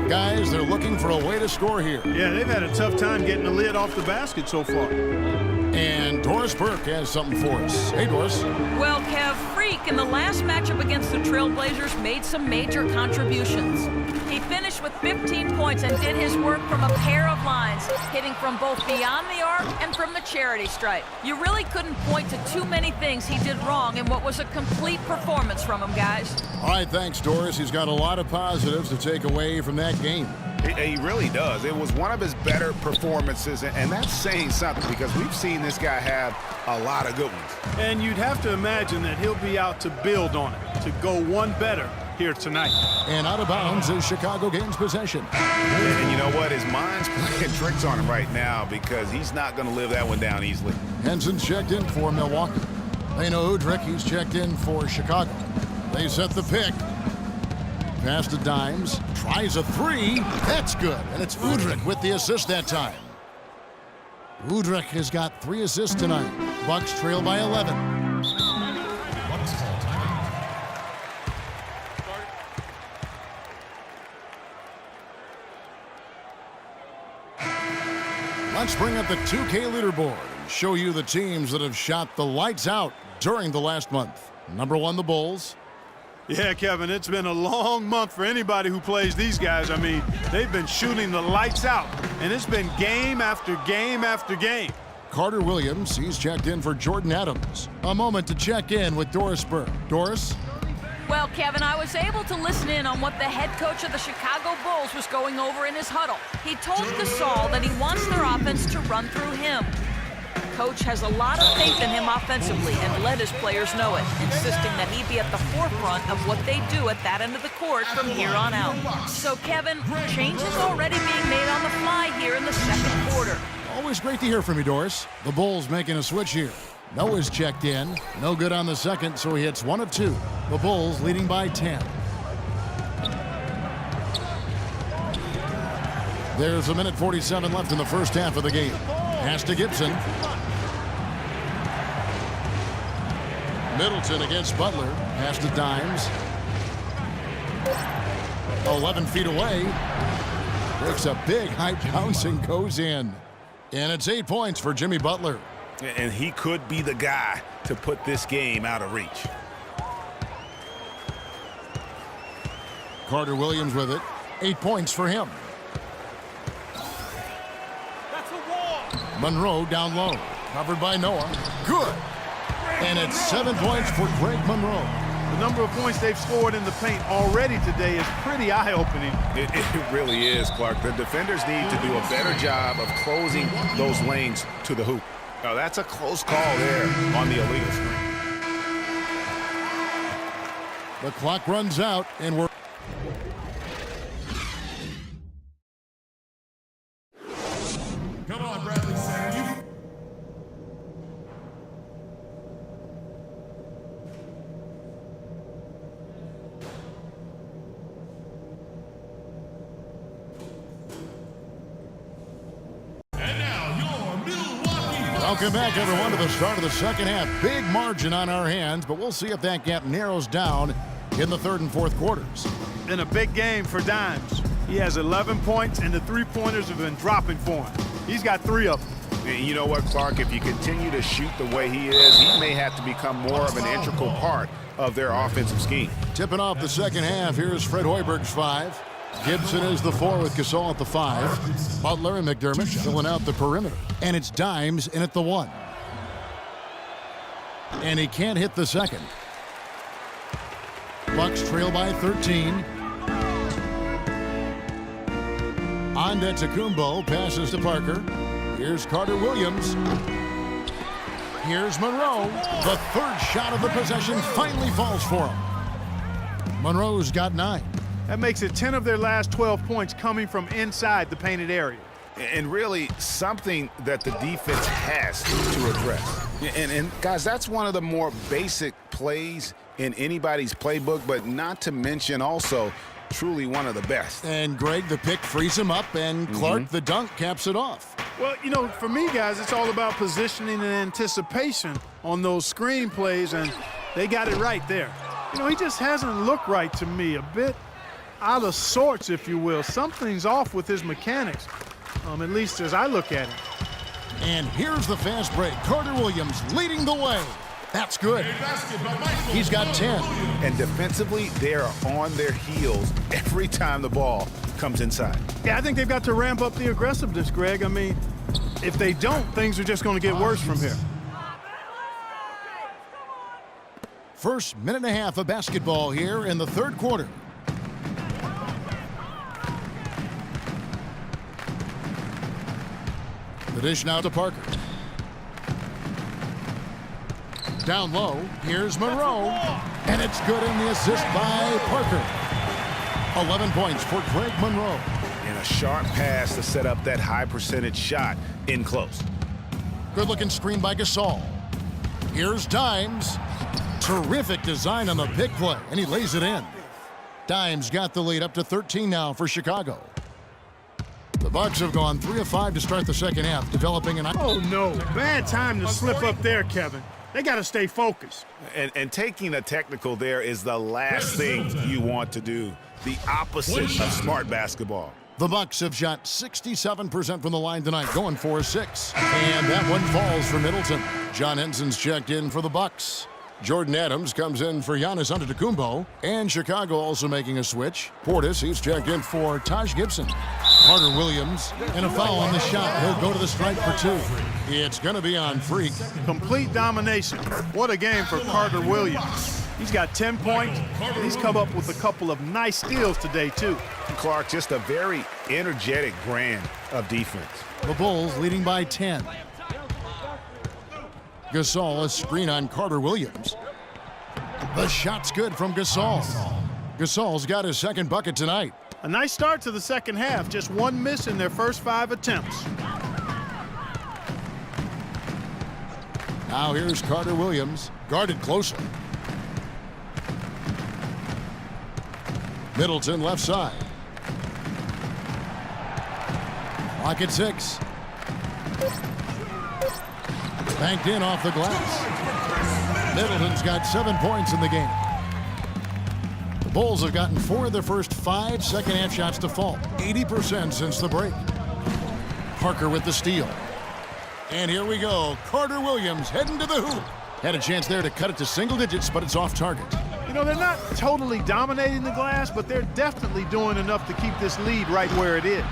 Guys, they're looking for a way to score here. Yeah, they've had a tough time getting the lid off the basket so far. And Doris Burke has something for us. Hey, Doris. Well, Kev, Freak in the last matchup against the Trailblazers made some major contributions. He finished with 15 points and did his work from a pair of lines, hitting from both beyond the arc and from the charity stripe. You really couldn't point to too many things he did wrong in what was a complete performance from him, guys. All right, thanks, Doris. He's got a lot of positives to take away from that game. He really does. It was one of his better performances, and that's saying something because we've seen this guy have a lot of good ones. And you'd have to imagine that he'll be out to build on it, to go one better here tonight. And out of bounds is Chicago gains possession. And you know what? His mind's playing tricks on him right now because he's not going to live that one down easily. Henson's checked in for Milwaukee. Leno Udrich, he's checked in for Chicago. They set the pick. Pass to Dimes. Tries a three. That's good. And it's Udrich with the assist that time. Udrich has got 3 assists tonight. Bucks trail by 11. Let's bring up the 2K leaderboard and show you the teams that have shot the lights out during the last month. Number 1, the Bulls. Yeah, Kevin, it's been a long month for anybody who plays these guys. I mean, they've been shooting the lights out, and it's been game after game after game. Carter Williams, he's checked in for Jordan Adams. A moment to check in with Doris Burke. Doris? Well, Kevin, I was able to listen in on what the head coach of the Chicago Bulls was going over in his huddle. He told Gasol that he wants their offense to run through him. Coach has a lot of faith in him offensively and let his players know it, insisting that he be at the forefront of what they do at that end of the court from here on out. So, Kevin, changes already being made on the fly here in the second quarter. Always great to hear from you, Doris. The Bulls making a switch here. Noah's checked in. No good on the second, so he hits 1 of 2. The Bulls leading by 10. There's a minute 47 left in the first half of the game. Pass to Gibson. Middleton against Butler. Pass to Dimes. 11 feet away. Breaks a big high bounce and goes in. And it's 8 points for Jimmy Butler. And he could be the guy to put this game out of reach. Carter Williams with it. 8 points for him. That's a wall. Monroe down low. Covered by Noah. Good. And it's 7 points for Greg Monroe. The number of points they've scored in the paint already today is pretty eye-opening. It really is, Clark. The defenders need to do a better job of closing those lanes to the hoop. Now, that's a close call there on the illegal screen. The clock runs out, and we're... Come on, Bradley Center. Welcome back, everyone, to the start of the second half. Big margin on our hands, but we'll see if that gap narrows down in the third and fourth quarters. In a big game for Dimes. He has 11 points, and the three-pointers have been dropping for him. He's got 3 of them. And you know what, Clark? If you continue to shoot the way he is, he may have to become more of an integral part of their offensive scheme. Tipping off the second half, here's Fred Hoiberg's 5. Gibson is the 4 with Gasol at the 5. Butler and McDermott filling out the perimeter. And it's Dimes in at the 1. And he can't hit the second. Bucks trail by 13. Antetokounmpo passes to Parker. Here's Carter Williams. Here's Monroe. The third shot of the possession finally falls for him. Monroe's got 9. That makes it 10 of their last 12 points coming from inside the painted area. And really something that the defense has to address. And guys, that's one of the more basic plays in anybody's playbook, but not to mention also truly one of the best. And Greg, the pick frees him up, and Clark, the dunk, caps it off. Well, you know, for me, guys, it's all about positioning and anticipation on those screen plays, and they got it right there. You know, he just hasn't looked right to me. A bit out of sorts, if you will. Something's off with his mechanics, at least as I look at it. And here's the fast break. Carter Williams leading the way. That's good. He's got 10. And defensively, they are on their heels every time the ball comes inside. Yeah, I think they've got to ramp up the aggressiveness, Greg. I mean, if they don't, things are just going to get worse from here. First minute and a half of basketball here in the third quarter. The dish now to Parker. Down low, here's Monroe. And it's good in the assist by Parker. 11 points for Greg Monroe. And a sharp pass to set up that high percentage shot in close. Good looking screen by Gasol. Here's Dimes. Terrific design on the pick play, and he lays it in. Dimes got the lead up to 13 now for Chicago. The Bucks have gone 3 of 5 to start the second half, developing an... Oh, no. Bad time to slip up there, Kevin. They got to stay focused. And taking a technical there is the last thing you want to do. The opposite of smart basketball. The Bucks have shot 67% from the line tonight, going 4-6. And that one falls for Middleton. John Henson's checked in for the Bucks. Jordan Adams comes in for Giannis Antetokounmpo. And Chicago also making a switch. Portis, he's checked in for Taj Gibson. Carter Williams, and a foul on the shot. He'll go to the strike for 2. It's going to be on Freak. Complete domination. What a game for Carter Williams. He's got 10 points. He's come up with a couple of nice steals today, too. Clark, just a very energetic brand of defense. The Bulls leading by 10. Gasol, a screen on Carter Williams. The shot's good from Gasol. Gasol's got his second bucket tonight. A nice start to the second half. Just one miss in their first 5 attempts. Now here's Carter Williams, guarded closer. Middleton left side. Clock at 6. Banked in off the glass. Middleton's got 7 points in the game. The Bulls have gotten 4 of their first 5 second-half shots to fall. 80% since the break. Parker with the steal. And here we go. Carter Williams heading to the hoop. Had a chance there to cut it to single digits, but it's off target. You know, they're not totally dominating the glass, but they're definitely doing enough to keep this lead right where it is.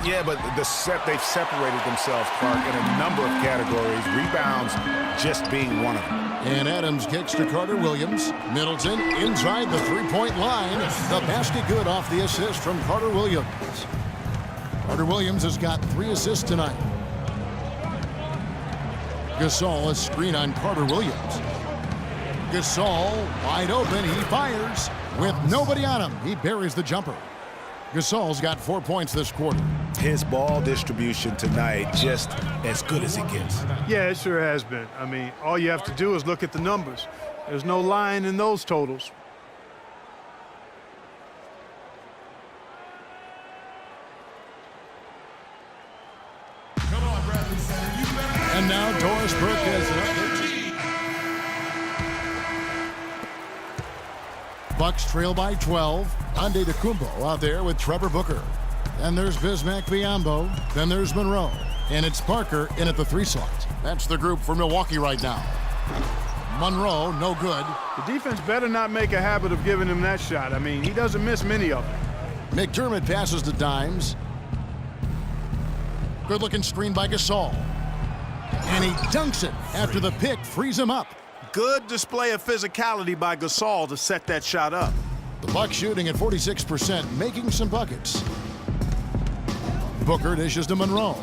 Yeah, but they've separated themselves, Clark, in a number of categories. Rebounds just being one of them. And Adams kicks to Carter Williams. Middleton inside the three-point line. The basket good off the assist from Carter Williams. Carter Williams has got 3 assists tonight. Gasol, a screen on Carter Williams. Gasol wide open. He fires with nobody on him. He buries the jumper. Gasol's got 4 points this quarter. His ball distribution tonight just as good as it gets. Yeah, it sure has been. I mean, all you have to do is look at the numbers. There's no lying in those totals. Come on, Bradley Center. You better. And now Doris Burke has an update. Bucks trail by 12. Antetokounmpo out there with Trevor Booker. Then there's Bismack Biyombo. Then there's Monroe. And it's Parker in at the 3 slot. That's the group for Milwaukee right now. Monroe, no good. The defense better not make a habit of giving him that shot. I mean, he doesn't miss many of them. McDermott passes to Dimes. Good-looking screen by Gasol. And he dunks it after the pick frees him up. Good display of physicality by Gasol to set that shot up. The Bucks shooting at 46%, making some buckets. Booker dishes to Monroe.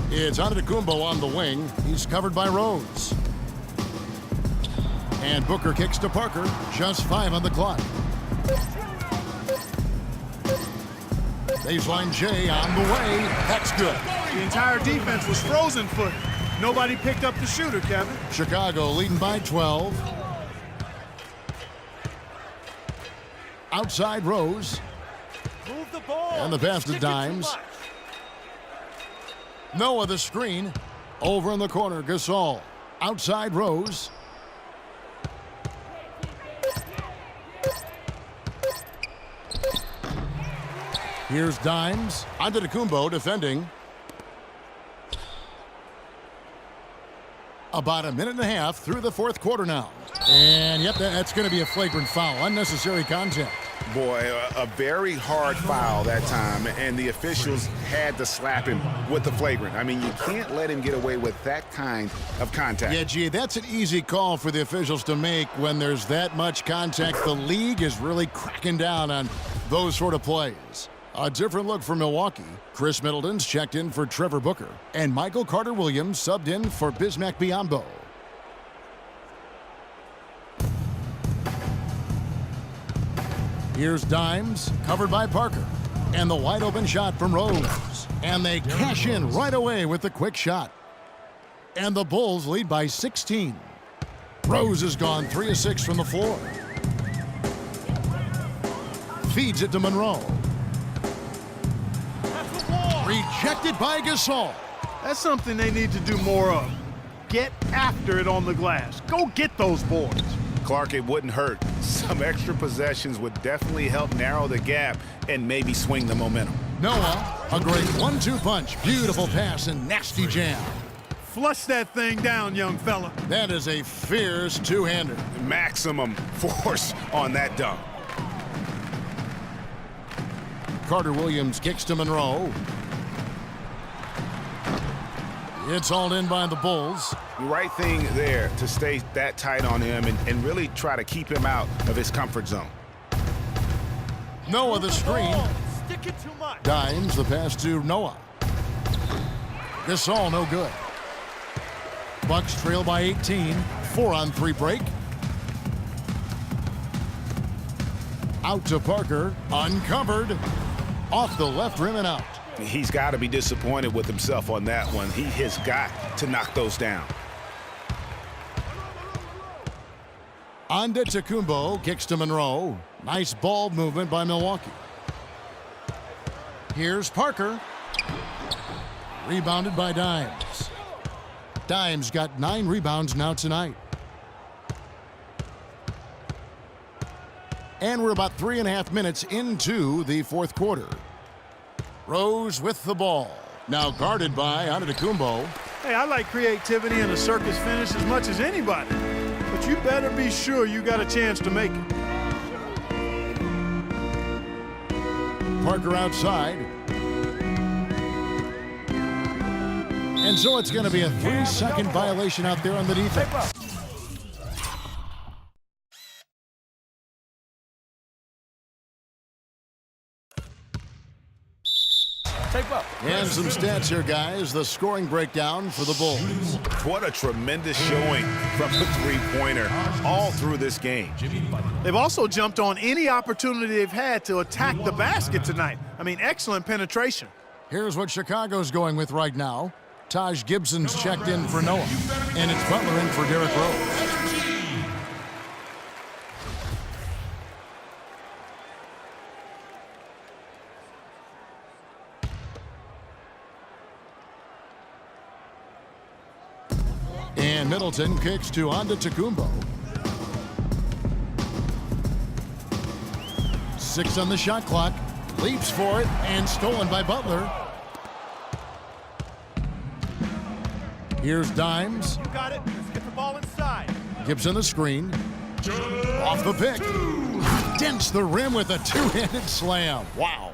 It's Antetokounmpo on the wing. He's covered by Rose. And Booker kicks to Parker. Just 5 on the clock. Baseline J on the way. That's good. The entire defense was frozen-footed. Nobody picked up the shooter, Kevin. Chicago leading by 12. Outside Rose. Move the ball. And the pass to Dimes. Noah the screen. Over in the corner, Gasol. Outside Rose. Here's Dimes. Antetokounmpo defending. About a minute and a half through the fourth quarter now. And, yep, that's going to be a flagrant foul. Unnecessary contact. Boy, a very hard foul that time, and the officials had to slap him with the flagrant. I mean, you can't let him get away with that kind of contact. Yeah, gee, that's an easy call for the officials to make when there's that much contact. The league is really cracking down on those sort of plays. A different look for Milwaukee. Chris Middleton's checked in for Trevor Booker, and Michael Carter-Williams subbed in for Bismack Biyombo. Here's Dimes, covered by Parker, and the wide open shot from Rose. And they cash in right away with the quick shot. And the Bulls lead by 16. Rose has gone 3 of 6 from the floor. Feeds it to Monroe. Rejected by Gasol. That's something they need to do more of. Get after it on the glass. Go get those boards. Clark, it wouldn't hurt. Some extra possessions would definitely help narrow the gap and maybe swing the momentum. Noah, a great 1-2 punch. Beautiful pass and nasty jam. Flush that thing down, young fella. That is a fierce two-hander. Maximum force on that dunk. Carter-Williams kicks to Monroe. It's hauled in by the Bulls. The right thing there to stay that tight on him and really try to keep him out of his comfort zone. Noah the screen. Stick it too much. Dimes the pass to Noah. Gasol no good. Bucks trail by 18. 4-on-3 break. Out to Parker. Uncovered. Off the left rim and out. He's got to be disappointed with himself on that one. He has got to knock those down. Antetokounmpo kicks to Monroe. Nice ball movement by Milwaukee. Here's Parker. Rebounded by Dimes. Dimes got 9 rebounds now tonight. And we're about 3.5 minutes into the fourth quarter. Rose with the ball. Now guarded by Antetokounmpo. Hey, I like creativity and a circus finish as much as anybody. But you better be sure you got a chance to make it. Parker outside. And so it's going to be a 3-second violation out there on the defense. And some stats here, guys. The scoring breakdown for the Bulls. What a tremendous showing from the three-pointer all through this game. They've also jumped on any opportunity they've had to attack the basket tonight. I mean, excellent penetration. Here's what Chicago's going with right now. Taj Gibson's checked in for Noah. And it's Butler in for Derrick Rose. And Middleton kicks to Antetokounmpo. 6 on the shot clock. Leaps for it and stolen by Butler. Here's Dimes. You got it. Let's get the ball inside. Gibson the screen. Off the pick. Dents the rim with a two-handed slam. Wow.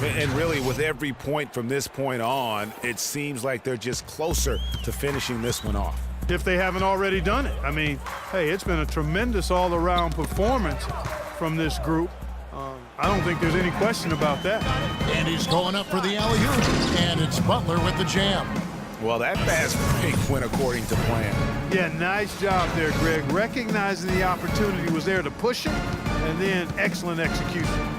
And really, with every point from this point on, it seems like they're just closer to finishing this one off. If they haven't already done it. I mean, hey, it's been a tremendous all-around performance from this group. I don't think there's any question about that. And he's going up for the alley-oop. And it's Butler with the jam. Well, that fast break went according to plan. Yeah, nice job there, Greg. Recognizing the opportunity was there to push him, and then excellent execution.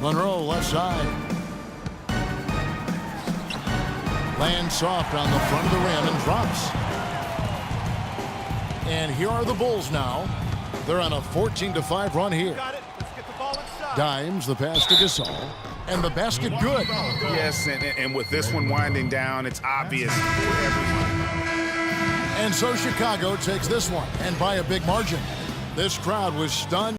Monroe left side. Lands soft on the front of the rim and drops. And here are the Bulls now. They're on a 14-5 run here. Got it. Let's get the ball inside. Dimes the pass to Gasol. And the basket good. Yes, and with this one winding down, it's obvious for everyone. And so Chicago takes this one, and by a big margin. This crowd was stunned.